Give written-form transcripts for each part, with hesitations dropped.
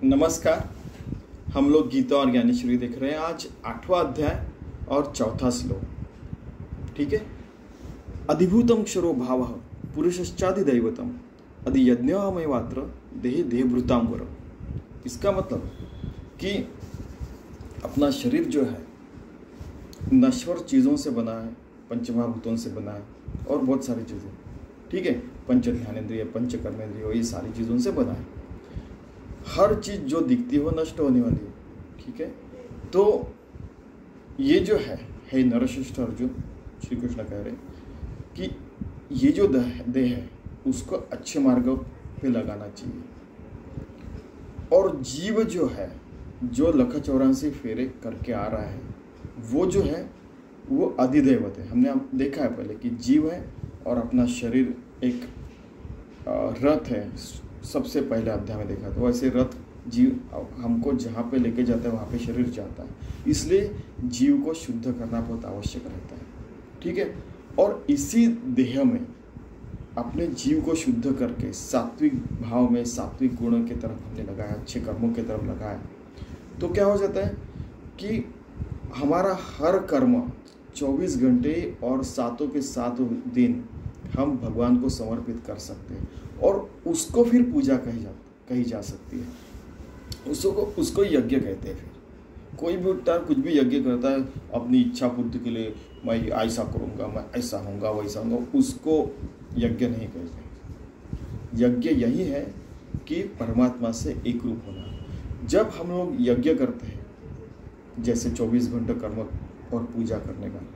नमस्कार। हम लोग गीता और ज्ञानेश्वरी देख रहे हैं। आज 8वां अध्याय और 4था श्लोक। ठीक है। अधिभूतम क्षरो भाव पुरुषश्चादि दैवतम अधि यज्ञमयवात्र देह देहभृताम वर। इसका मतलब कि अपना शरीर जो है नश्वर चीज़ों से बना है, पंचमहाभूतों से बना है और बहुत सारी चीज़ें। ठीक है। पंच ध्यानेंद्रिय, पंच कर्मेंद्रिय, ये सारी चीज़ों से बना है। हर चीज़ जो दिखती हो नष्ट होने वाली है। ठीक है। तो ये जो है नरश्रेष्ठ अर्जुन, श्री कृष्ण कह रहे कि ये जो देह है उसको अच्छे मार्ग पे लगाना चाहिए। और जीव जो है, जो 184 फेरे करके आ रहा है, वो जो है वो अधिदैवत है। हमने देखा है पहले कि जीव है और अपना शरीर एक रथ है। सबसे पहले अध्याय में देखा तो वैसे रथ जीव हमको जहाँ पे लेके जाता है वहाँ पे शरीर जाता है। इसलिए जीव को शुद्ध करना बहुत आवश्यक रहता है। ठीक है। और इसी देह में अपने जीव को शुद्ध करके सात्विक भाव में, सात्विक गुणों की तरफ हमने लगाया, अच्छे कर्मों की तरफ लगाया, तो क्या हो जाता है कि हमारा हर कर्म 24 घंटे और 7 के 7 दिन हम भगवान को समर्पित कर सकते हैं और उसको फिर पूजा कही जा सकती है। उसको यज्ञ कहते हैं। फिर कोई भी उठता है, कुछ भी यज्ञ करता है अपनी इच्छा पूर्ति के लिए, मैं ऐसा करूँगा, मैं ऐसा होऊंगा, वैसा होऊंगा, उसको यज्ञ नहीं कहते। यज्ञ यही है कि परमात्मा से एक रूप होना। जब हम लोग यज्ञ करते हैं, जैसे 24 घंटे कर्म और पूजा करने का,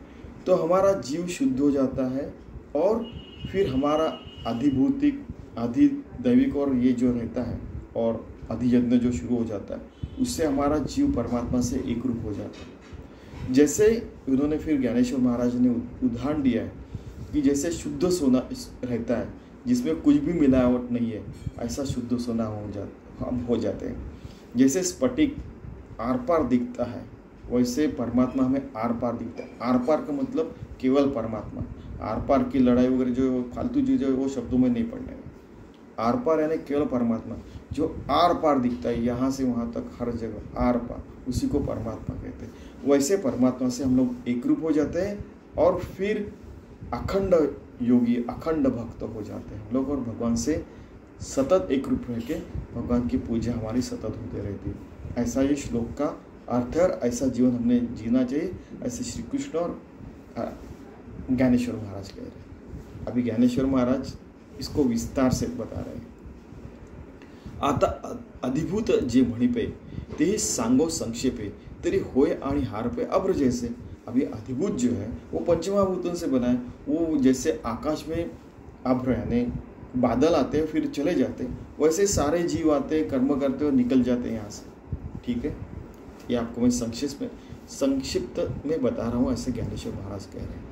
तो हमारा जीव शुद्ध हो जाता है और फिर हमारा अधिभूतिक, अधिदैविक और ये जो रहता है और अधियज्ञ जो शुरू हो जाता है, उससे हमारा जीव परमात्मा से एक रूप हो जाता है। जैसे उन्होंने फिर ज्ञानेश्वर महाराज ने उदाहरण दिया है कि जैसे शुद्ध सोना रहता है जिसमें कुछ भी मिलावट नहीं है, ऐसा शुद्ध सोना हम हो जाते हैं। जैसे स्फटिक आर पार दिखता है, वैसे परमात्मा हमें आर पार दिखता है। आर पार का मतलब केवल परमात्मा। आर पार की लड़ाई वगैरह जो फालतू चीज़ें वो शब्दों में नहीं पढ़ने में। आर पार यानी केवल परमात्मा, जो आर पार दिखता है, यहाँ से वहाँ तक हर जगह आर पार, उसी को परमात्मा कहते हैं। वैसे परमात्मा से हम लोग एक रूप हो जाते हैं और फिर अखंड योगी, अखंड भक्त हो जाते हैं हम लोग और भगवान से सतत एक रूप रह के भगवान की पूजा हमारी सतत होती रहती है। ऐसा ये श्लोक का अर्थ है और ऐसा जीवन हमने जीना चाहिए, ऐसे श्री कृष्ण और ज्ञानेश्वर महाराज कह रहे हैं। अभी ज्ञानेश्वर महाराज इसको विस्तार से बता रहे हैं। आता अधिभूत जे म्हणिपे ते सांगो संक्षेपे तेरी होय आणि हार पे अब्र। जैसे अभी अधिभूत जो है वो पंचमहाभूतों से बना है। वो जैसे आकाश में अब्र यानी बादल आते हैं फिर चले जाते हैं, वैसे सारे जीव आते हैं, कर्म करते और निकल जाते हैं यहाँ से। ठीक है। ये आपको मैं संक्षिप्त में बता रहा हूँ, ऐसे ज्ञानेश्वर महाराज कह रहे हैं।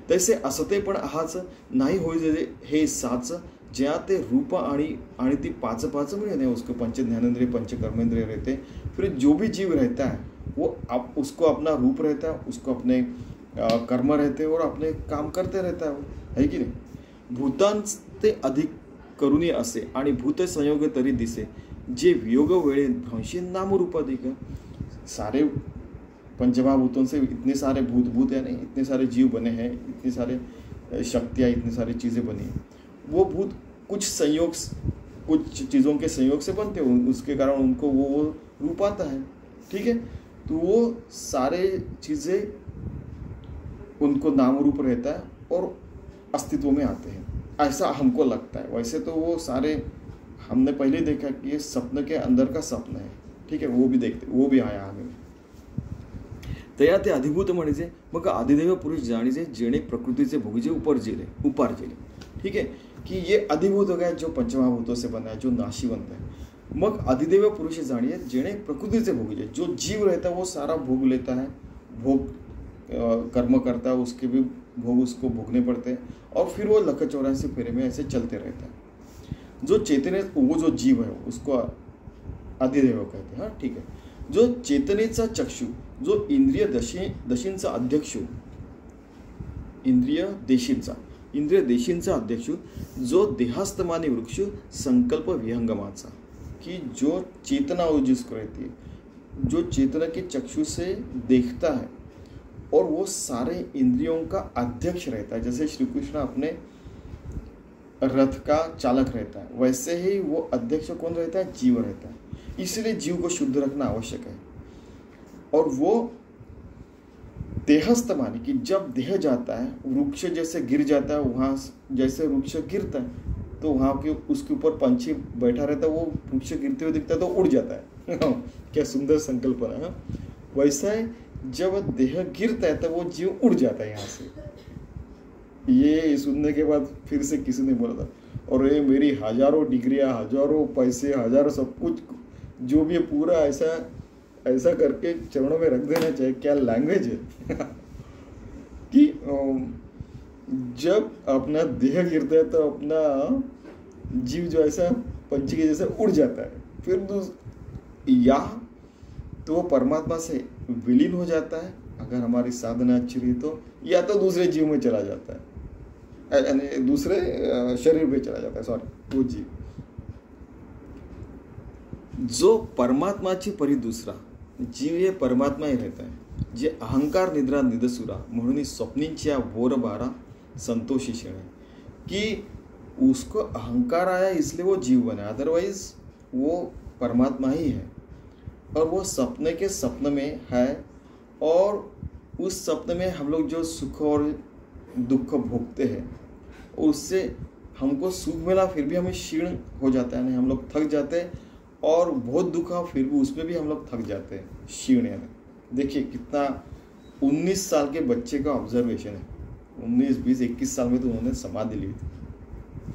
तैसे असते पण हाच नाही होय हे साच, ज्या ते रूप आणि ती पाच मिळते, उसको पंच ध्यानेंद्रिय, पंच कर्मेंद्रिय रहते। फिर जो भी जीव रहता है वो उसको अपना रूप रहता है, उसको अपने कर्म रहते और अपने काम करते रहता है, वो है कि नहीं। भूतांचे अधिक करुणी असे आणि भूत संयोग तरी दिसे, जे वियोग वेळे भ्रंशी नाम रूप अधिक। सारे पंचमहाभूतों से इतने सारे भूत यानी इतने सारे जीव बने हैं, इतनी सारे शक्तियाँ, इतनी सारी चीज़ें बनी हैं। वो भूत कुछ चीज़ों के संयोग से बनते हैं, उसके कारण उनको वो रूप आता है। ठीक है। तो वो सारे चीज़ें उनको नाम रूप रहता है और अस्तित्व में आते हैं, ऐसा हमको लगता है। वैसे तो वो सारे हमने पहले देखा कि ये सपन के अंदर का स्वप्न है। ठीक है। वो भी देखते, वो भी आया आगे। तया ते अधिभूत म्हणजे मग अधिदैव पुरुष जाणीजे जेणे प्रकृतीचे भोगीचे उपार जेले। ठीक है। कि ये अधिभूत हो गया जो पंचमहाभूतों से बना है, जो नाशीवंत है। मग अधिदैव पुरुष जानिए जेणे प्रकृतीचे भोगीचे, जो जीव रहता है वो सारा भोग लेता है, कर्म करता है, उसके भी भोग उसको भोगने पड़ते हैं और फिर वो 184 फेरे में ऐसे चलते रहता है। जो चेतने, वो जो जीव है उसको अधिदैव कहते हैं। हाँ, ठीक है। जो चेतनेचा चक्षु, जो इंद्रिय दशींचा अध्यक्ष, इंद्रिय देशींचा अध्यक्ष, जो देहास्तमानी वृक्ष संकल्प विहंगमाचा। कि जो चेतना वो जिसको रहती है, जो चेतना के चक्षु से देखता है और वो सारे इंद्रियों का अध्यक्ष रहता है। जैसे श्री कृष्ण अपने रथ का चालक रहता है, वैसे ही वो अध्यक्ष कौन रहता है? जीव रहता है। इसलिए जीव को शुद्ध रखना आवश्यक है। और वो देहस्थ माने कि जब देह जाता है, वृक्ष जैसे गिर जाता है, वहाँ जैसे वृक्ष गिरता है तो वहाँ के उसके ऊपर पंछी बैठा रहता है, वो वृक्ष गिरते हुए दिखता है तो उड़ जाता है। क्या सुंदर संकल्पना है। वैसा है, जब देह गिरता है तो वो जीव उड़ जाता है यहाँ से। ये सुनने के बाद फिर से किसी ने बोला था, और ये मेरी हजारों डिग्रियां, हजारों पैसे, हजारों सब कुछ जो भी है पूरा ऐसा ऐसा करके चरणों में रख देना चाहिए। क्या लैंग्वेज है। कि जब अपना देह गिरता है तो अपना जीव जो ऐसा पंछी के जैसे उड़ जाता है, फिर या तो वो परमात्मा से विलीन हो जाता है अगर हमारी साधना अच्छी रही तो, या तो दूसरे जीव में चला जाता है, यानी दूसरे शरीर में चला जाता है। सॉरी, वो जीव जो परमात्माची परी दुसरा जीव हे परमात्मा ही रहता है, जे अहंकार निद्रा निदसुरा म्हणून स्वप्नींच्या बोर बारा संतोषी क्षण, कि उसको अहंकार आया इसलिए वो जीव बना, अदरवाइज वो परमात्मा ही है। और वो सपने के स्वप्न में है, और उस स्वप्न में हम लोग जो सुख और दुख भोगते हैं, उससे हमको सुख मिला फिर भी हमें क्षीण हो जाता है, यानी हम लोग थक जाते हैं, और बहुत दुख है फिर भी उसमें भी हम लोग थक जाते हैं, क्षीण। यानी देखिए कितना 19 साल के बच्चे का ऑब्जर्वेशन है। 19, 20, 21 साल में तो उन्होंने समाधि ली थी।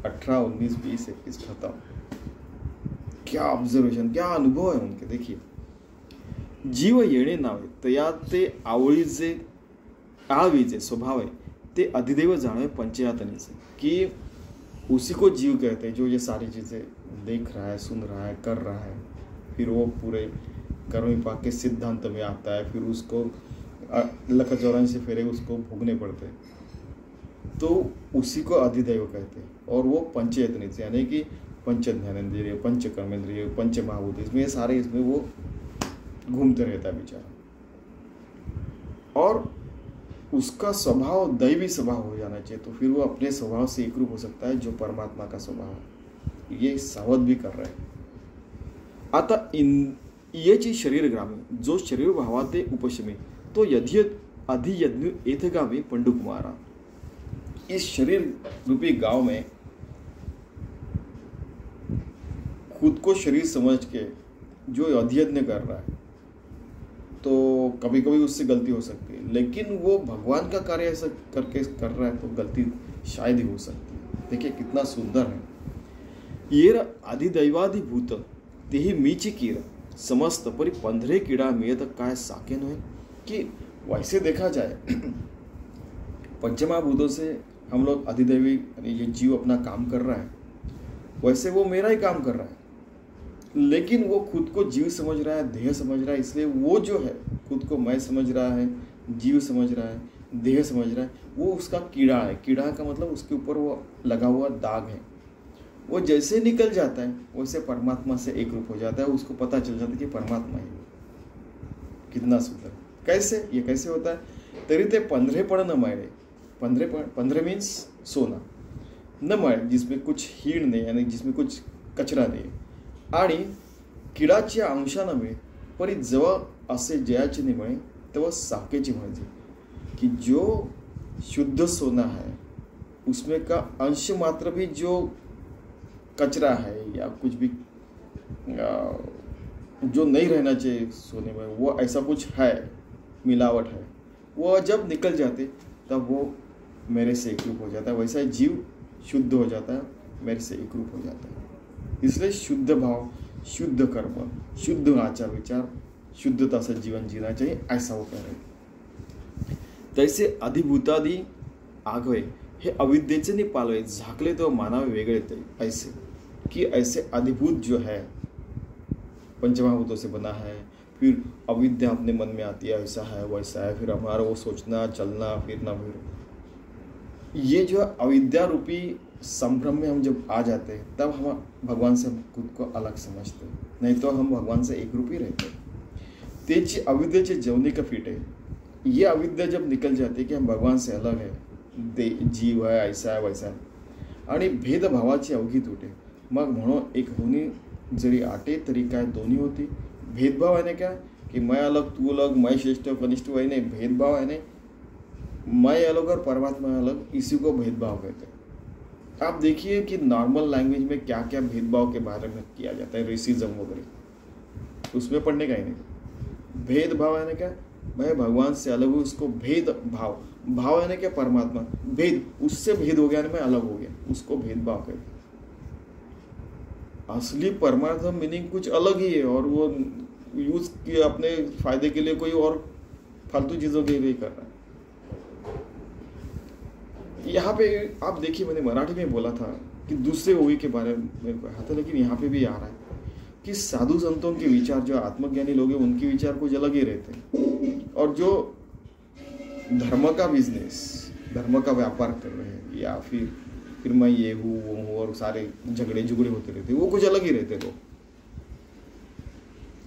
18, 19, 20, 21 खत्म। क्या ऑब्जर्वेशन, क्या अनुभव है उनके। देखिए, जीव येणे नावे तया ते आवळीचे आळवीचे स्वभाव है ते अधिदेव जाणे पंचयातने से, कि उसी को जीव कहते हैं जो ये सारी चीज़ें देख रहा है, सुन रहा है, कर रहा है, फिर वो पूरे कर्म विपाक के सिद्धांत में आता है, फिर उसको लख 84 फेरे उसको भोगने पड़ते हैं, तो उसी को अधिदैव कहते हैं। और वो पंचयतनी से, यानी कि पंच ज्ञानेंद्रिय, पंच कर्मेंद्रिय, पंच महाभूत, इसमें सारे इसमें वो घूमते रहता है बेचारा। और उसका स्वभाव दैवी स्वभाव हो जाना चाहिए, तो फिर वो अपने स्वभाव से एक रूप हो सकता है जो परमात्मा का स्वभाव है। ये सावध भी कर रहे हैं। आता येची शरीर ग्रामे जो शरीर भावाते उपशमे तो यदि अधियज्ञ एथगावे पंडुकुमारा। इस शरीर रूपी गांव में खुद को शरीर समझ के जो अधियज्ञ कर रहा है, तो कभी कभी उससे गलती हो सकती है, लेकिन वो भगवान का कार्य ऐसा करके कर रहा है तो गलती शायद ही हो सकती है। देखिए कितना सुंदर है। येर अधिदैवाधिभूत तेही मीची कीर समस्त परी 15 कीड़ा मियत काय साके नहे, कि वैसे देखा जाए पंचमहाभूतों से हम लोग अधिदैवी, ये जीव अपना काम कर रहा है, वैसे वो मेरा ही काम कर रहा है, लेकिन वो खुद को जीव समझ रहा है, देह समझ रहा है, इसलिए वो जो है खुद को मैं समझ रहा है, जीव समझ रहा है, देह समझ रहा है, वो उसका कीड़ा है। कीड़ा का मतलब उसके ऊपर वो लगा हुआ दाग है। वो जैसे निकल जाता है वैसे परमात्मा से एक रूप हो जाता है, उसको पता चल जाता है कि परमात्मा ही। कितना सुंदर। कैसे, ये कैसे होता है? तरी ते 15 पड़ न मळे, 15 मीन्स सोना, न मळे जिसमें कुछ हीण नहीं, यानी जिसमें कुछ कचरा नहीं, आणि किडाच्या अंशा नव्हे परी जेव्हा असे जयाचे निमळे तेव्हा साकेची म्हणजे, कि जो शुद्ध सोना है उसमें का अंश मात्र भी जो कचरा है या कुछ भी जो नहीं रहना चाहिए सोने में, वो ऐसा कुछ है, मिलावट है, वो जब निकल जाते तब वो मेरे से एक रूप हो जाता है। वैसा ही जीव शुद्ध हो जाता है, मेरे से एक रूप हो जाता है। इसलिए शुद्ध भाव, शुद्ध कर्म, शुद्ध आचार विचार, शुद्धता से जीवन जीना चाहिए, ऐसा वो कह रहे हैं। तैसे अधिभूतादी आगवे हे अविद्येचे नहीं पालवे झाकले तो मानावे वेगळे ते, ऐसे कि ऐसे अधिभूत जो है पंचमहाभूतों से बना है, फिर अविद्या अपने मन में आती है, ऐसा है वैसा है, फिर हमारा वो सोचना चलना फिरना, फिर ये जो अविद्या रूपी संभ्रम में हम जब आ जाते हैं तब हम भगवान से खुद को अलग समझते हैं, नहीं तो हम भगवान से एक रूप ही रहते हैं. तेची अविद्येचे जेवणिक फिट आहे. ये अविद्या जब निकल जाती है कि हम भगवान से अलग है, जीव है, ऐसा है वैसा है, आणि भेदभावाची अवघी तुटे. मग म्हणून एक होणी जरी आटे तरी काय दोन्ही होती. भेदभाव आहे ना क्या कि मैं अलग तू अलग, मैं श्रेष्ठ कनिष्ठ, वही नहीं. भेदभाव है नहीं, मैं अलग और परमात्मा अलग, इसी को भेदभाव कहते हैं. आप देखिए कि नॉर्मल लैंग्वेज में क्या क्या भेदभाव के बारे में किया जाता है, रेसिज्म वगैरह, उसमें पढ़ने का ही नहीं. भेदभाव है ना क्या, मैं भगवान से अलग हूँ, उसको भेद भाव. भाव है ना क्या, परमात्मा. भेद, उससे भेद हो गया ना, मैं अलग हो गया, उसको भेदभाव कहते हैं. असली परमात्मा मीनिंग कुछ अलग ही है, और वो यूज किए अपने फायदे के लिए कोई और फालतू चीजों के लिए कर रहा है. यहाँ पे आप देखिए, मैंने मराठी में बोला था कि दूसरे होगी के बारे में कहा था, लेकिन यहाँ पे भी आ रहा है कि साधु संतों के विचार, जो आत्मज्ञानी लोग हैं उनके विचार कुछ अलग ही रहते हैं, और जो धर्म का बिजनेस, धर्म का व्यापार कर रहे हैं, या फिर मैं ये हूँ वो हूँ और सारे झगड़े झुगड़े होते रहते, वो कुछ अलग ही रहते. लोग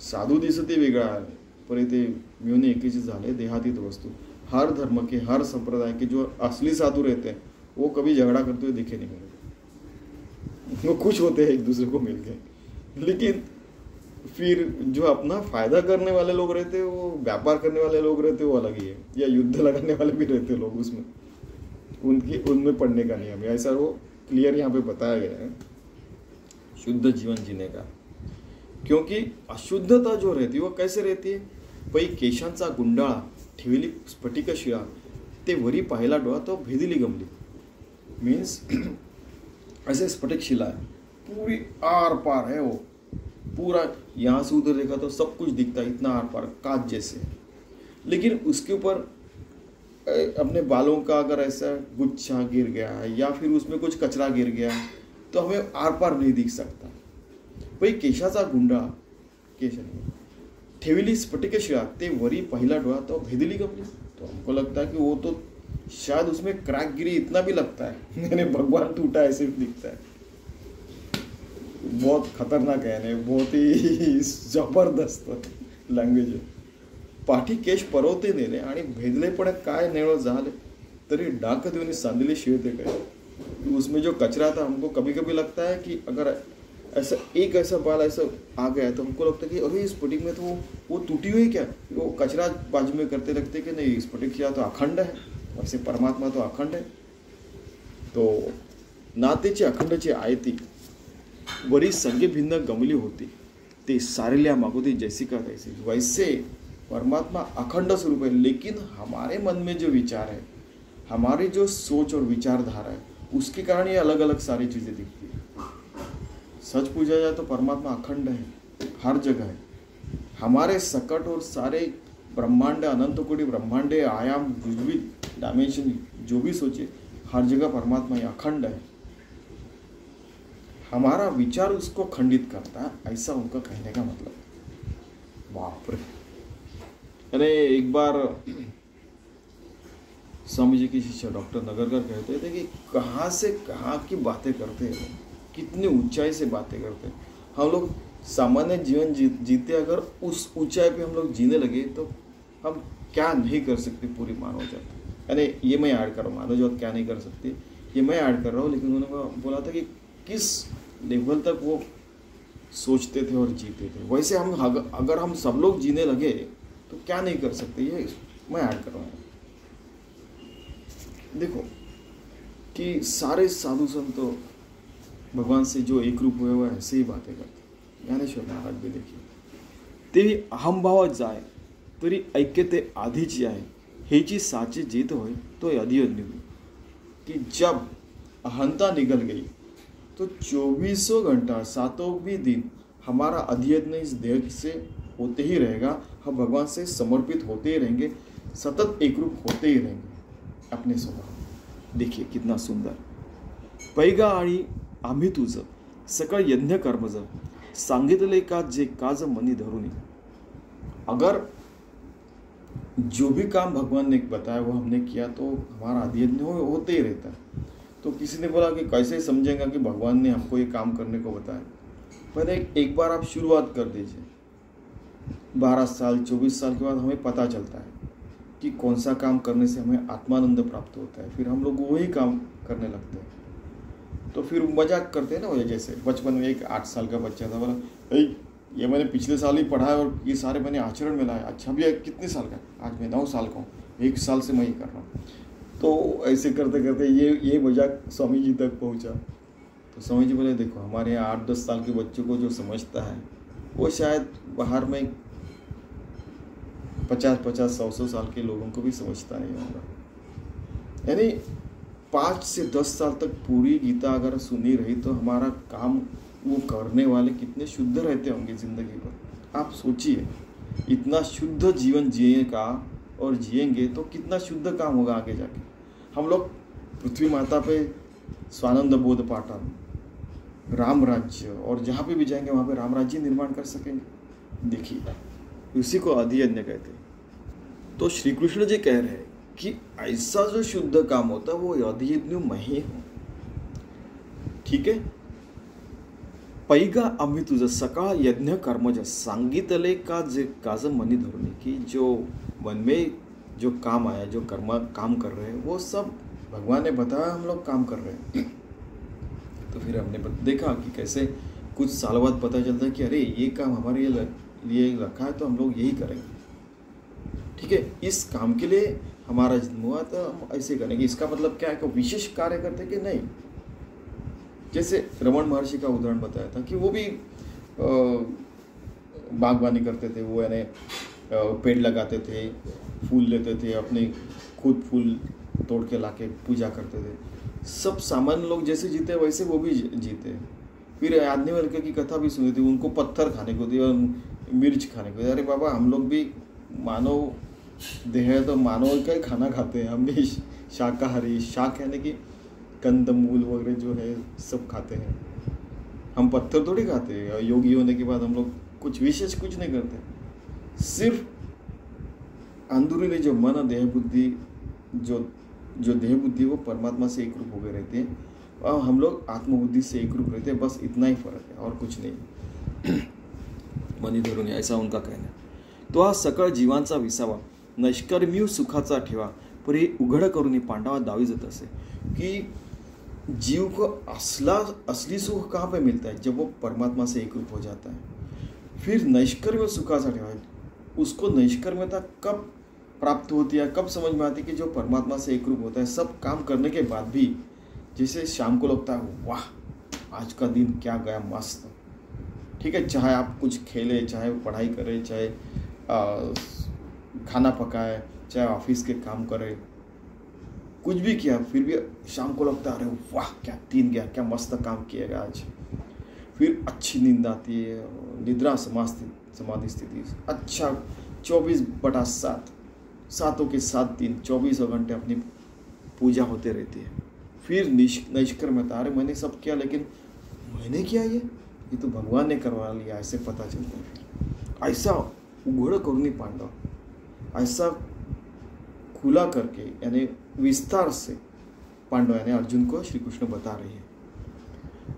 साधू दिसते वेगळा आहे, पण इथे मिळून एकीचे झाले देहातीत वस्तू. हर धर्म के, हर संप्रदाय के जो असली साधु रहते हैं वो कभी झगड़ा करते हुए दिखे नहीं मेरे. वो खुश होते हैं एक दूसरे को मिलके, लेकिन फिर जो अपना फायदा करने वाले लोग रहते हैं, वो व्यापार करने वाले लोग रहते हैं, वो अलग ही है. या युद्ध लगाने वाले भी रहते हैं लोग, उसमें उनमें पढ़ने का नियम है. ऐसा वो क्लियर यहाँ पे बताया गया है शुद्ध जीवन जीने का. क्योंकि अशुद्धता जो रहती है वो कैसे रहती है. पै केशांचा गुंडाळा ठेवली स्फटिक शिळा, ते वरी पाहिला डोळा तो भेदिली गमली. मीन्स ऐसे स्फटिक शिला है, पूरी आर पार है वो, पूरा यहाँ से उधर देखा तो सब कुछ दिखता है, इतना आर पार कांच जैसे. लेकिन उसके ऊपर अपने बालों का अगर ऐसा गुच्छा गिर गया है या फिर उसमें कुछ कचरा गिर गया है तो हमें आर पार नहीं दिख सकता. भाई केशाचा गुंडा, केश ठेवली स्फटिक शिळा, ते वरी पहिला डोळा तो भेदिली गमली. तो हमको लगता है कि वो तो शायद उसमें क्रैक गिरी, इतना भी लगता है, मैंने भगवान टूटा ऐसे दिखता है. बहुत खतरनाक है, बहुत ही जबरदस्त लँग्वेज आहे. पाठी केश परवते नेले आणि भेदले पण काय नेळ झाले, तरी डाक देऊन सांदिले शिवते काय. उसमें जो कचरा था, हमको कभी कभी लगता है कि अगर ऐसा एक ऐसा बाल ऐसा आ गया तो हमको लगता है कि अरे स्फटिक में तो वो टूटी हुई क्या, वो कचरा बाजू में करते लगते कि नहीं स्फटिक किया तो अखंड है, वैसे परमात्मा तो अखंड है. तो नातेची अखंडची आयती वरी संगे भिन्न गमली होती, ते सारेल्या मागोती जैसी का तैसी. वैसे परमात्मा अखंड स्वरूप है, लेकिन हमारे मन में जो विचार है, हमारी जो सोच और विचारधारा है, उसके कारण ये अलग अलग सारी चीज़ें दिखती है. सच पूछा जाए तो परमात्मा अखंड है, हर जगह है. हमारे सकट और सारे ब्रह्मांड, अनंत कोटि ब्रह्मांडे, आयाम, विविध डायमेंशन जो भी सोचे, हर जगह परमात्मा ये अखंड है. हमारा विचार उसको खंडित करता है, ऐसा उनका कहने का मतलब. बाप रे. अरे एक बार स्वामी जी की शिष्य डॉक्टर नगरकर कहते थे कि कहाँ से कहाँ की बातें करते हैं, कितनी ऊंचाई से बातें करते हैं. हम लोग सामान्य जीवन जीते अगर उस ऊंचाई पे हम लोग जीने लगे तो हम क्या नहीं कर सकते पूरी मानव जात. यानी ये मैं ऐड कर रहा हूँ, मानव जात क्या नहीं कर सकती ये मैं ऐड कर रहा हूँ, लेकिन उन्होंने बोला था कि किस लेवल तक वो सोचते थे और जीते थे. वैसे हम अगर हम सब लोग जीने लगे तो क्या नहीं कर सकते, ये मैं ऐड कर रहा हूँ. देखो कि सारे साधु संत भगवान से जो एक रूप हुए हुए ऐसे ही बातें करते. ज्ञानेश्वर महाराज भी देखिए, ते अहमभावात जाय तरी ऐक्यते आधीची आहे, हेची साची जीत होय तो अधिक निघू. कि जब अहंता निकल गई तो 24 घंटा 7 भी दिन हमारा अध्ययन इस देह से होते ही रहेगा. हम भगवान से समर्पित होते ही रहेंगे, सतत एक रूप होते ही रहेंगे अपने स्वभाव. देखिए कितना सुंदर. पैगा आणि आम्ही तुझं सकळ यज्ञ कर्मज सांगितले का जे काज मनी धरुनी. अगर जो भी काम भगवान ने बताया वो हमने किया तो हमारा आदि यज्ञ होते ही रहता है। तो किसी ने बोला कि कैसे समझेगा कि भगवान ने हमको ये काम करने को बताया। पहले एक बार आप शुरुआत कर दीजिए। 12 साल 24 साल के बाद हमें पता चलता है कि कौन सा काम करने से हमें आत्मानंद प्राप्त होता है, फिर हम लोग वही काम करने लगते हैं। तो फिर मजाक करते हैं ना, वो जैसे बचपन में एक 8 साल का बच्चा था, बोला ये मैंने पिछले साल ही पढ़ा है और ये सारे मैंने आचरण में लाया। अच्छा भैया कितने साल का? आज मैं 9 साल का हूँ, 1 साल से मैं ही कर रहा हूँ। तो ऐसे करते करते ये मजाक स्वामी जी तक पहुँचा। तो स्वामी जी बोले देखो हमारे यहाँ 8-10 साल के बच्चों को जो समझता है वो शायद बाहर में 50-50 100 साल के लोगों को भी समझता नहीं होगा। यानी 5 से 10 साल तक पूरी गीता अगर सुनी रही तो हमारा काम वो करने वाले कितने शुद्ध रहते होंगे ज़िंदगी पर। आप सोचिए, इतना शुद्ध जीवन जिएगा और जिएंगे तो कितना शुद्ध काम होगा आगे जाके। हम लोग पृथ्वी माता पे स्वानंद बोध पाठन, राम राज्य, और जहाँ पे भी जाएंगे वहाँ पे राम राज्य निर्माण कर सकेंगे। देखिए उसी को आदि यज्ञ कहते हैं। तो श्री कृष्ण जी कह रहे हैं कि ऐसा जो शुद्ध काम होता है वो आदि यज्ञ में ही हो। ठीक है। पैगा आम्ही तुझं सकाळ यज्ञ कर्मज सांगितले काज मनी धरुनी, की जो मन में जो काम आया, जो काम कर रहे हैं वो सब भगवान ने बताया, हम लोग काम कर रहे हैं। तो फिर हमने देखा कि कैसे कुछ साल बाद पता चलता है कि अरे ये काम हमारे लिए रखा है तो हम लोग यही करेंगे। ठीक है, इस काम के लिए हमारा जन्म हुआ तो हम ऐसे करेंगे। इसका मतलब क्या है कि विशेष कार्य करते कि नहीं। जैसे रमन महर्षि का उदाहरण बताया था कि वो भी बागवानी करते थे, वो यानी पेड़ लगाते थे, फूल लेते थे, अपने खुद फूल तोड़ के लाके पूजा करते थे। सब सामान्य लोग जैसे जीते वैसे वो भी जीते। फिर याज्ञवल्क्य की कथा भी सुनी थी, उनको पत्थर खाने को दिया, मिर्च खाने को दिया। अरे बाबा, हम लोग भी मानव देह है तो मानव का ही खाना खाते हैं। हम भी शाकाहारी, शाक यानी कि कंदमूल वगैरह जो है सब खाते हैं। हम पत्थर थोड़ी खाते हैं। योगी होने के बाद हम लोग कुछ विशेष कुछ नहीं करते। सिर्फ अंदरूनी जो मन देह बुद्धि, जो देह बुद्धि वो परमात्मा से एक रूप हो गए रहते हैं और हम लोग आत्मबुद्धि से एक रूप रहते हैं। बस इतना ही फर्क है और कुछ नहीं। मनी धरून ऐसा उनका कहना है। तो हा सकळ जीवांचा विसावा नैष्कर्म्य सुखाचा ठेवा, पर हे उघड करून पांडवा दावी जात असे कि जीव को असली सुख कहाँ पे मिलता है? जब वो परमात्मा से एक रूप हो जाता है। फिर नैष्कर्म्य सुखाचा ठेवा, उसको नैष्कर्म्यता कब प्राप्त होती है, कब समझ में आती है कि जो परमात्मा से एक रूप होता है, सब काम करने के बाद भी जैसे शाम को लगता है वाह आज का दिन क्या गया मस्त। ठीक है, चाहे आप कुछ खेले, चाहे पढ़ाई करें, चाहे खाना पकाए, चाहे ऑफिस के काम करें, कुछ भी किया, फिर भी शाम को लगता है अरे वाह क्या दिन गया, क्या मस्त काम किएगा आज। फिर अच्छी नींद आती है, निद्रा समाधि स्थिति अच्छा 24/7 सातों के 7 दिन 24 घंटे अपनी पूजा होते रहती है। फिर नैष्कर्म्यता, अरे मैंने सब किया लेकिन मैंने किया ये तो भगवान ने करवा लिया, ऐसे पता चलता है। ऐसा उघड़ करुणी पांडव, ऐसा खुला करके यानी विस्तार से पांडव यानी अर्जुन को श्री कृष्ण बता रहे हैं।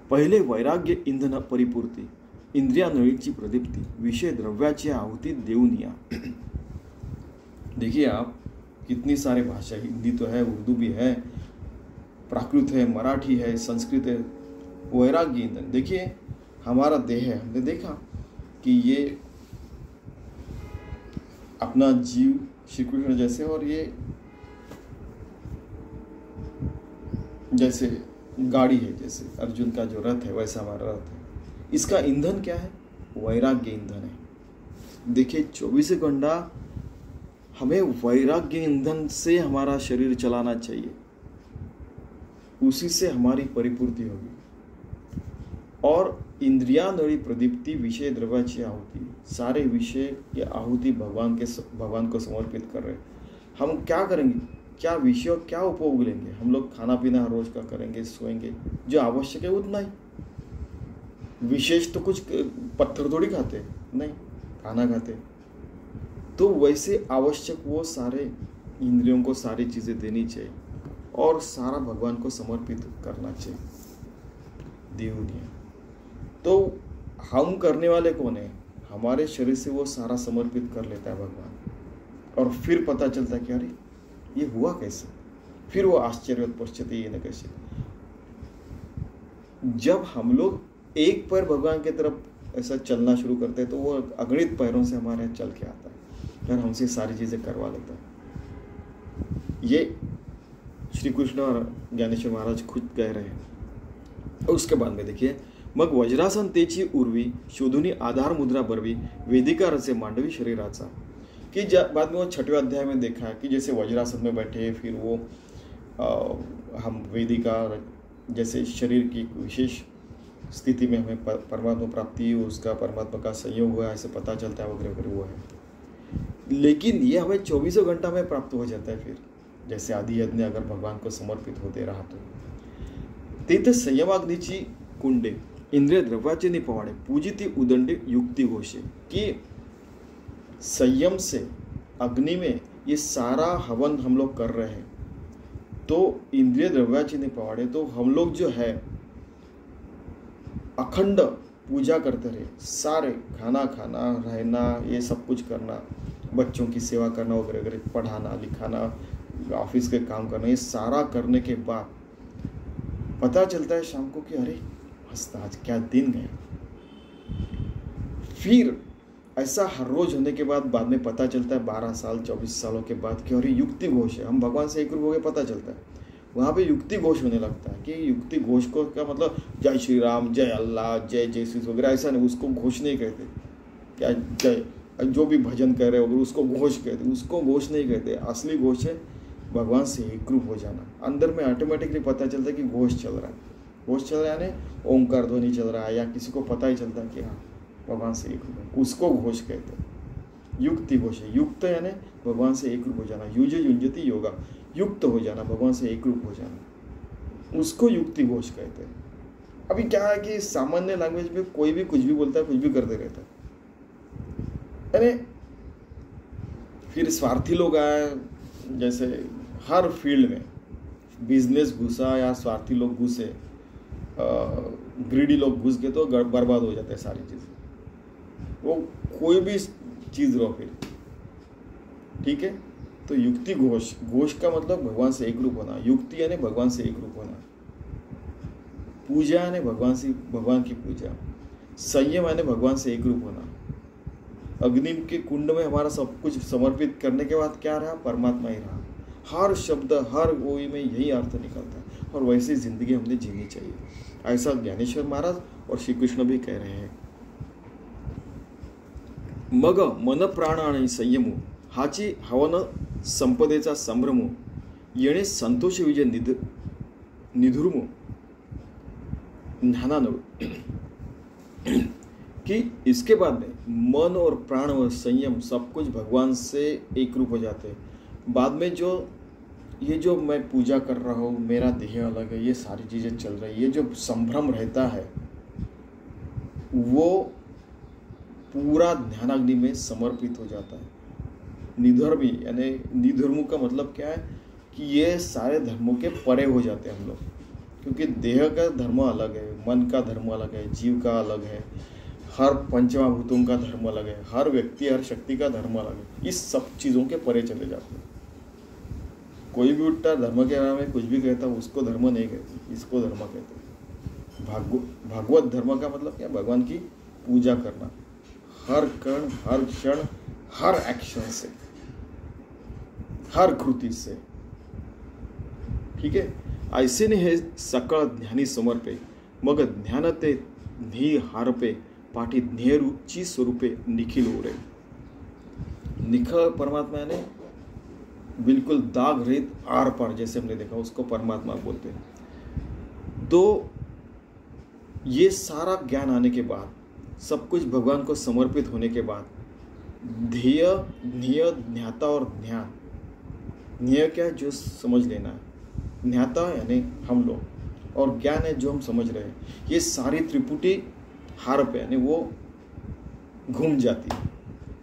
पहिले वैराग्य इंधन परिपूर्ती, इंद्रिया नळीची प्रदीप्ती, विषय द्रव्याची आहुति देऊन या। देखिए आप, कितनी सारी भाषा, हिंदी तो है, उर्दू भी है, प्राकृत है, मराठी है, संस्कृत है। वैराग्य ईंधन, देखिए हमारा देह है, हमने देखा कि ये अपना जीव श्री कृष्ण जैसे, और ये जैसे गाड़ी है, जैसे अर्जुन का जो रथ है वैसा हमारा रथ है। इसका ईंधन क्या है? वैराग्य ईंधन है। देखिए 24 घंटा हमें वैराग्य ईंधन से हमारा शरीर चलाना चाहिए, उसी से हमारी परिपूर्ति होगी। और इंद्रिया नळी प्रदीप्ति, विषय द्रव्याची आहुति, सारे विषय की आहुति भगवान को समर्पित कर रहे हैं। हम क्या करेंगे, क्या विषय, क्या उपभोग लेंगे? हम लोग खाना पीना हर रोज का करेंगे, सोएंगे, जो आवश्यक है उतना ही। विशेष तो कुछ पत्थर थोड़ी खाते नहीं, खाना खाते। तो वैसे आवश्यक वो सारे इंद्रियों को सारी चीज़ें देनी चाहिए और सारा भगवान को समर्पित करना चाहिए। देवनिया तो हम करने वाले कौन है? हमारे शरीर से वो सारा समर्पित कर लेता है भगवान, और फिर पता चलता है कि अरे ये हुआ कैसे, फिर वो आश्चर्य पश्चात ये न कैसे। जब हम लोग एक पैर भगवान की तरफ ऐसा चलना शुरू करते हैं तो वो अगणित पैरों से हमारे यहाँ चल के आता है और हमसे सारी चीज़ें करवा लेता है। ये श्री कृष्ण और ज्ञानेश्वर महाराज खुद कह रहे हैं। और उसके बाद में देखिए, मग वज्रासन तेची उर्वी शोधुनी आधार मुद्रा बरवी वेदिका रसे मांडवी शरीराचा, कि बाद में वो 6वें अध्याय में देखा है कि जैसे वज्रासन में बैठे, फिर वो हम वेदिका जैसे शरीर की विशेष स्थिति में हमें परमात्मा प्राप्ति, उसका परमात्मा का संयोग हुआ, ऐसे पता चलता है वगैरह वगैरह हुआ है। लेकिन ये हमें 24 घंटा में प्राप्त हो जाता है। फिर जैसे आदि यज्ञ अगर भगवान को समर्पित होते रहा तो तिथे संयमाग्नीची कुंडे इंद्रिय द्रव्याचे निपवाडे पूजिती उदंडे युक्ति घोषे, कि संयम से अग्नि में ये सारा हवन हम लोग कर रहे हैं तो इंद्रिय द्रव्याचे निपवाडे, तो हम लोग जो है अखंड पूजा करते रहे, सारे खाना खाना, रहना, ये सब कुछ करना, बच्चों की सेवा करना वगैरह वगैरह, पढ़ाना लिखाना, ऑफिस के काम करना, ये सारा करने के बाद पता चलता है शाम को कि अरे मस्त आज क्या दिन गया। फिर ऐसा हर रोज होने के बाद में पता चलता है 12 साल 24 सालों के बाद कि अरे युक्ति घोष है, हम भगवान से एक रूप हो गए, पता चलता है। वहाँ पे युक्ति घोष होने लगता है कि युक्ति घोष को क्या मतलब जय श्री राम, जय अल्लाह, जय जय श्री वगैरह ऐसा नहीं, उसको घोष नहीं कहते। क्या जय जो भी भजन कर रहे हो उसको घोष कहते, उसको घोष नहीं कहते। असली घोष है भगवान से एक रूप हो जाना। अंदर में ऑटोमेटिकली पता चलता है कि घोष चल रहा है, घोष चल रहा है यानी ओंकार ध्वनि चल रहा है, या किसी को पता ही चलता है कि हाँ भगवान से एक रूप है, उसको घोष कहते हैं। युक्ति घोष है, युक्त यानी भगवान से एक रूप हो जाना, युज युंजति योगा, युक्त हो जाना, भगवान से एक रूप हो जाना, उसको युक्ति घोष कहते हैं। अभी क्या है कि सामान्य लैंग्वेज में कोई भी कुछ भी बोलता है, कुछ भी करते रहता है। यानी फिर स्वार्थी लोग आए, जैसे हर फील्ड में बिजनेस घुसा या स्वार्थी लोग घुसे, ग्रीडी लोग घुस गए तो बर्बाद हो जाते हैं सारी चीज़ें। वो कोई भी चीज़ रहो फिर, ठीक है। तो युक्ति घोष, घोष का मतलब भगवान से एक रूप होना, युक्ति यानी भगवान से एक रूप होना, पूजा यानी भगवान की पूजा, संयम यानी भगवान से एक रूप होना। अग्नि के कुंड में हमारा सब कुछ समर्पित करने के बाद क्या रहा? परमात्मा ही रहा। हर शब्द हर गोई में यही अर्थ निकलता है, और वैसी जिंदगी हमने जीनी चाहिए, ऐसा ज्ञानेश्वर महाराज और श्री कृष्ण भी कह रहे हैं। मग मन प्राण आणि संयमो हाची हवन संपदेचा संभ्रमो येणे संतोष विजय निधुर्मो ज्ञानानव, कि इसके बाद में मन और प्राण और संयम सब कुछ भगवान से एक रूप हो जाते हैं। बाद में जो मैं पूजा कर रहा हूँ, मेरा देह अलग है, ये सारी चीज़ें चल रही है, ये जो संभ्रम रहता है वो पूरा ध्यानाग्नि में समर्पित हो जाता है। निधर्मी यानी निधर्मों का मतलब क्या है कि ये सारे धर्मों के परे हो जाते हैं हम लोग, क्योंकि देह का धर्म अलग है, मन का धर्म अलग है, जीव का अलग है, हर पंचमहाभूतों का धर्म अलग है, हर व्यक्ति हर शक्ति का धर्म अलग है। इस सब चीज़ों के परे चले जाते हैं। कोई भी उठता धर्म के बारे में कुछ भी कहता है, उसको धर्म नहीं कहते, इसको धर्म कहते हैं। भागवत धर्म का मतलब क्या? भगवान की पूजा करना, हर कण हर क्षण हर एक्शन से, हर कृति से, ठीक है। ऐसे ने हे सकळ ज्ञानी समर्पे मग ज्ञान ते धी हारपे पाठी ध्येयरूची स्वरूपे निखिल उरे। निखिल परमात्मा ने बिल्कुल दाग रहित आर पार, जैसे हमने देखा, उसको परमात्मा बोलते हैं। तो ये सारा ज्ञान आने के बाद, सब कुछ भगवान को समर्पित होने के बाद, ध्येय ध्येय ज्ञाता और ध्यान, ध्येय क्या है? जो समझ लेना है, ज्ञाता यानी हम लोग, और ज्ञान है जो हम समझ रहे हैं। ये सारी त्रिपुटी हार पे यानी वो घूम जाती है।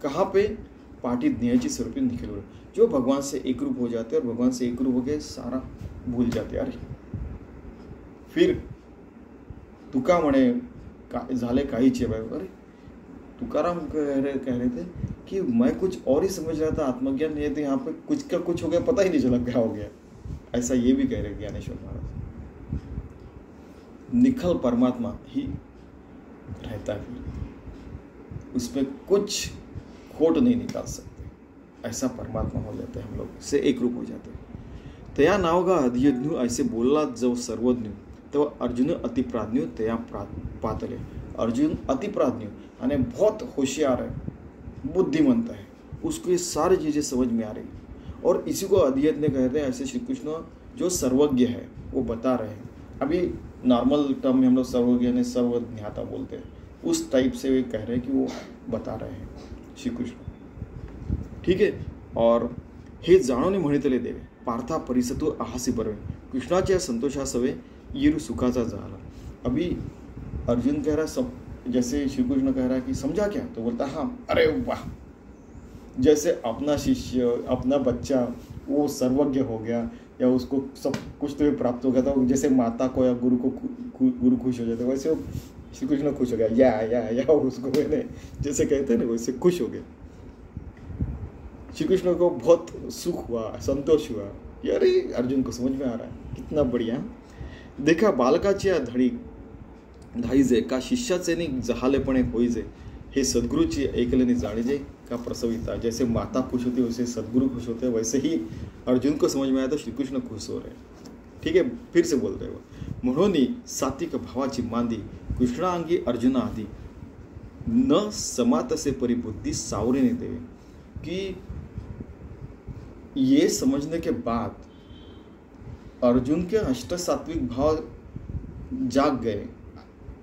कहाँ पे? पाटी ज्ञाची स्वरूपी निखिल, जो भगवान से एक रूप हो जाते हैं और भगवान से एक रूप हो गए सारा भूल जाते। अरे फिर तुका म्हणे झाले काहीच है भाई। अरे तुकाराम कह रहे थे कि मैं कुछ और ही समझ रहा था, आत्मज्ञान नहीं है, तो यहाँ पे कुछ का कुछ हो गया, पता ही नहीं चला क्या हो गया। ऐसा ये भी कह रहे ज्ञानेश्वर महाराज। निखल परमात्मा ही रहता है, फिर उसमें कुछ खोट नहीं निकाल सकते, ऐसा परमात्मा हो जाते हैं, हम लोग से एक रूप हो जाते हैं। तया नावगा अधियज्ञ ऐसे बोलला जो सर्वज्ञ, तो अर्जुन अति प्राज्ञ तया पातले। अर्जुन अति प्राज्ञ यानी बहुत होशियार है, बुद्धिमंत है, उसको ये सारी चीज़ें समझ में आ रही, और इसी को अधियज्ञ कहते हैं। ऐसे श्री कृष्ण जो सर्वज्ञ है वो बता रहे हैं। अभी नॉर्मल टर्म में हम लोग सर्वज्ञ ने सर्वज्ञाता बोलते हैं, उस टाइप से वे कह रहे हैं कि वो बता रहे हैं श्री कृष्ण। ठीक है। और हे जाणोनी म्हणितले देवे पार्था परिसतु आहासी बरवे, कृष्णाच्या संतोषासवे येरु सुखाचा झाला। अभी अर्जुन कह रहा सब, जैसे श्री कृष्ण कह रहा है कि समझा क्या, तो बोलता हाँ, अरे वाह, जैसे अपना शिष्य अपना बच्चा वो सर्वज्ञ हो गया, या उसको सब कुछ तो प्राप्त हो गया था, जैसे माता को या गुरु को गुरु खुश हो जाते, वैसे वो श्री कृष्ण खुश हो गया, या उसको मैंने जैसे कहते हैं ना, वैसे खुश हो गए। श्री कृष्ण को बहुत सुख हुआ, संतोष हुआ। अरे अर्जुन को समझ में आ रहा है, कितना बढ़िया। देखा बालकाच्या धाईजे का शिष्याचे जहालेपणे होईजे, हे सद्गुरूची ऐकल्याने जाणीजे का प्रसविता। जैसे माता खुश होती है वैसे सद्गुरु खुश होते हैं, वैसे ही अर्जुन को समझ में आया तो श्री कृष्ण खुश हो रहे हैं। ठीक है। फिर से बोल रहे हो, म्हणून सात्विक भावाची मांदी कृष्णांगी अर्जुना आदि न समातसे परिबुद्धि सावरेने देवे। कि ये समझने के बाद अर्जुन के अष्ट सात्विक भाव जाग गए,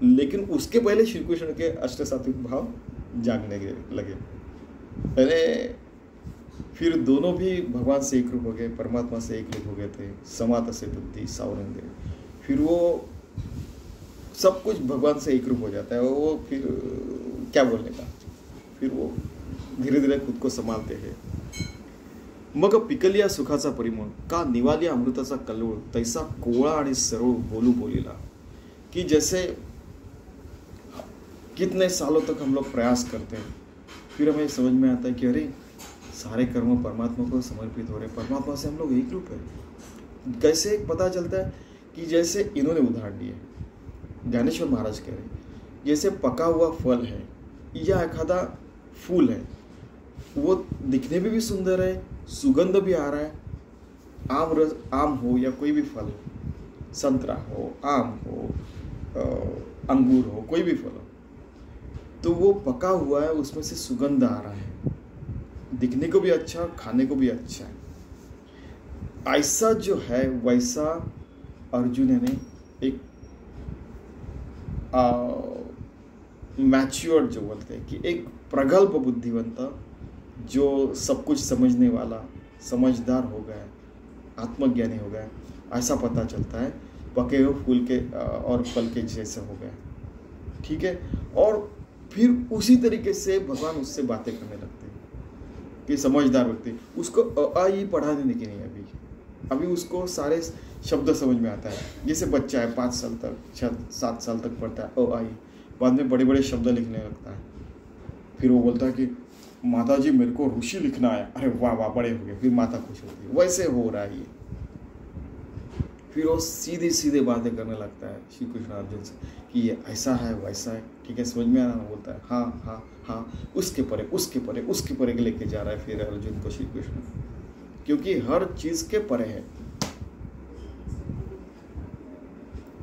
लेकिन उसके पहले श्री कृष्ण के अष्ट सात्विक भाव जागने लगे। अरे फिर दोनों भी भगवान से एक रूप हो गए, परमात्मा से एक रूप हो गए थे, समात से बुद्धि सावरन दे। फिर वो सब कुछ भगवान से एक रूप हो जाता है, वो फिर क्या बोलने का, फिर वो धीरे धीरे खुद को संभालते हैं। मग पिकलिया सुखाचा परिमळ का निवालिया अमृताचा कल्लोळ, तैसा कोवळा आणि सरळ बोलू बोलीला। कि जैसे कितने सालों तक हम लोग प्रयास करते हैं, फिर हमें समझ में आता है कि अरे सारे कर्म परमात्मा को समर्पित हो रहे, परमात्मा से हम लोग एक रूप है। कैसे पता चलता है कि जैसे इन्होंने उदाहरण दिए, ज्ञानेश्वर महाराज कह रहे, जैसे पका हुआ फल है या एखादा फूल है, वो दिखने में भी सुंदर है, सुगंध भी आ रहा है, आम हो या कोई भी फल हो, संतरा हो, आम हो, अंगूर हो, कोई भी फल हो, तो वो पका हुआ है, उसमें से सुगंध आ रहा है, दिखने को भी अच्छा, खाने को भी अच्छा है। ऐसा जो है वैसा अर्जुन ने एक मैच्योर्ड जो बोलते हैं कि एक प्रगल्भ बुद्धिवंत, जो सब कुछ समझने वाला, समझदार हो गया, आत्मज्ञानी हो गया, ऐसा पता चलता है। पके हुए फूल के और फल के जैसे हो गया। ठीक है। और फिर उसी तरीके से भगवान उससे बातें करने लगते हैं कि समझदार व्यक्ति, उसको अ ई पढ़ाने की नहीं, अभी उसको सारे शब्द समझ में आता है। जैसे बच्चा है 5 साल तक 7 साल तक पढ़ता है अ आ ई, बाद में बड़े बड़े शब्द लिखने लगता है। फिर वो बोलता है कि माता जी मेरे को ऋषि लिखना है, अरे वाह वाह, बड़े हो गए, फिर माता खुश होती है। वैसे हो रहा है ये। फिर वो सीधे सीधे बातें करने लगता है श्री कृष्ण अर्जुन से कि ये ऐसा है वैसा है। ठीक है, समझ में आना बोलता है, हाँ हाँ हाँ, उसके परे उसके परे उसके परे लेके जा रहा है फिर अर्जुन को श्री कृष्ण, क्योंकि हर चीज के परे है।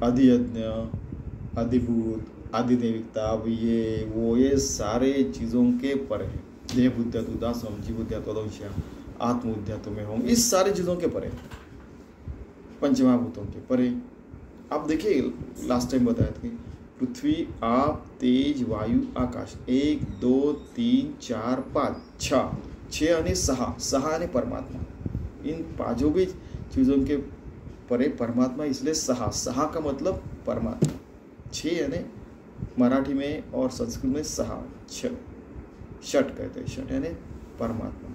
अधियज्ञ, अधिभूत, आदिदेविकता, अब ये वो ये सारे चीज़ों के परे है। देह बुद्धिया तु दासम, जीव बुद्धिया तदंश्या, आत्म बुद्धिया तुम्हें होम, इस सारे चीज़ों के परे, पंचमहाभूतों के परे। आप देखिए लास्ट टाइम बताया था कि पृथ्वी, आप, तेज, वायु, आकाश, 1 2 3 4 5 6 आणि 6 आणि परमात्मा, इन पांचों भी चीज़ों के परे परमात्मा, इसलिए 6 का मतलब परमात्मा। 6 यानी मराठी में और संस्कृत में 6 षट कहते हैं, षट यानी परमात्मा।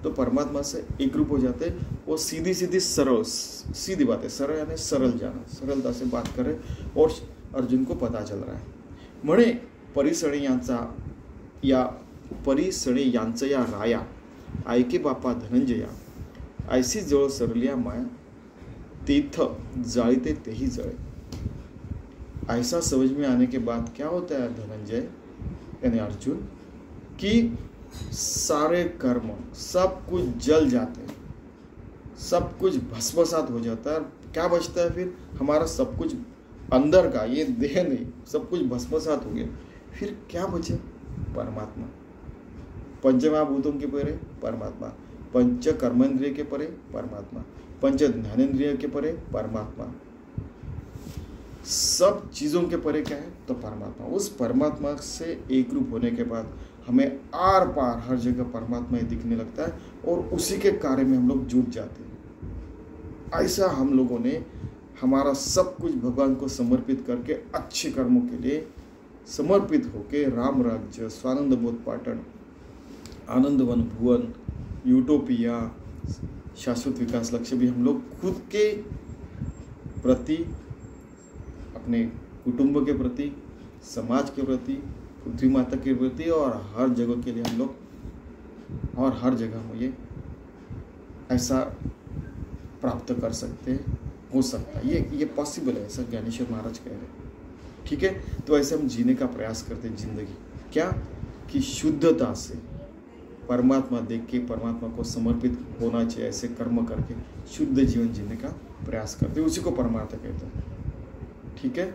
तो परमात्मा से एक रूप हो जाते, वो सीधी सीधी सरल, सीधी बात है, सरल यानी सरल जाना, सरलता से बात करे और अर्जुन को पता चल रहा है। म्हणे परिसणे यांचा या राया ऐके बापा धनंजया, ऐसी जळ सरलिया माया, तीर्थ जाळते तेही जळे। ऐसा समझ में आने के बाद क्या होता है धनंजय यानी अर्जुन, कि सारे कर्म सब कुछ जल जाते हैं, सब कुछ भस्मसात हो जाता है। क्या बचता है फिर? हमारा सब कुछ अंदर का, ये देह नहीं, सब कुछ भस्मसात हो गया। फिर क्या बचे? परमात्मा। पंचमहाभूतों के परे परमात्मा, पंच कर्मेंद्रिय के परे परमात्मा, पंच ज्ञानेन्द्रिय के परे परमात्मा, सब चीज़ों के परे क्या है? तो परमात्मा। उस परमात्मा से एक रूप होने के बाद हमें आर पार हर जगह परमात्मा ही दिखने लगता है और उसी के कार्य में हम लोग जुट जाते हैं। ऐसा हम लोगों ने हमारा सब कुछ भगवान को समर्पित करके अच्छे कर्मों के लिए समर्पित होके राम राज्य, स्वानंद बोध पाटन, आनंदवन भुवन, यूटोपिया, शाश्वत विकास लक्ष्य भी हम लोग खुद के प्रति, अपने कुटुंब के प्रति, समाज के प्रति, पृथ्वी माता के प्रति और हर जगह के लिए हम लोग और हर जगह में ये ऐसा प्राप्त कर सकते हैं, हो सकता है, ये पॉसिबल है, ऐसा ज्ञानेश्वर महाराज कह रहे हैं। ठीक है, तो ऐसे हम जीने का प्रयास करते हैं जिंदगी, क्या कि शुद्धता से परमात्मा देख के परमात्मा को समर्पित होना चाहिए, ऐसे कर्म करके शुद्ध जीवन जीने का प्रयास करते हैं, उसी को परमार्थ कहते हैं। ठीक है,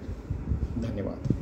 धन्यवाद।